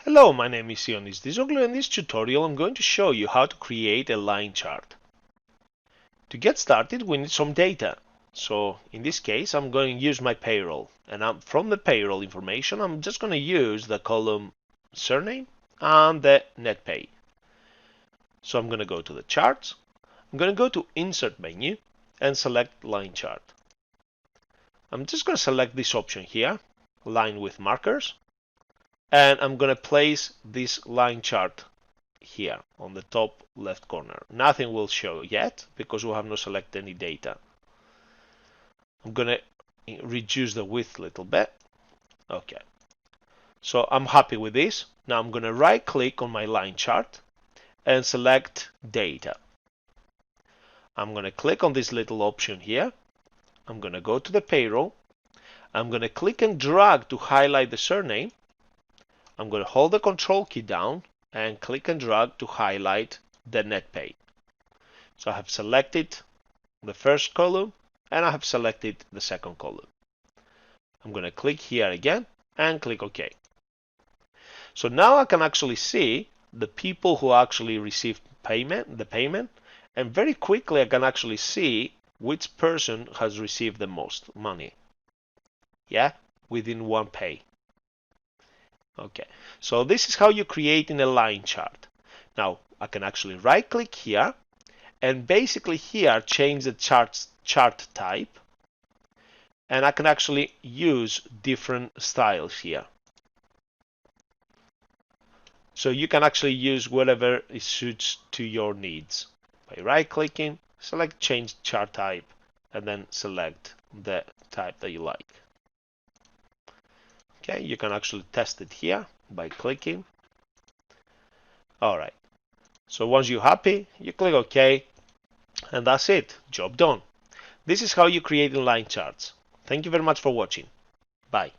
Hello, my name is Ionis Disoglu. In this tutorial I'm going to show you how to create a line chart. To get started we need some data. So in this case I'm going to use my payroll, and from the payroll information I'm just going to use the column surname and the net pay. So I'm going to go to the charts, I'm going to go to insert menu and select line chart. I'm just going to select this option here, line with markers, and I'm going to place this line chart here on the top left corner. Nothing will show yet because we have not selected any data. I'm going to reduce the width a little bit. Okay, so I'm happy with this. Now I'm going to right click on my line chart and select data. I'm going to click on this little option here. I'm going to go to the payroll. I'm going to click and drag to highlight the surname. I'm going to hold the control key down and click and drag to highlight the net pay. So I have selected the first column and I have selected the second column. I'm going to click here again and click OK. So now I can actually see the people who actually received the payment, and very quickly I can actually see which person has received the most money. Yeah, within one pay. Okay, so this is how you create in a line chart. Now I can actually right click here and basically here change the chart type, and I can actually use different styles here. So you can actually use whatever it suits to your needs. By right clicking, select change chart type and then select the type that you like. Okay, you can actually test it here by clicking. Alright, so once you're happy, you click OK, and that's it, job done. This is how you create line charts. Thank you very much for watching. Bye.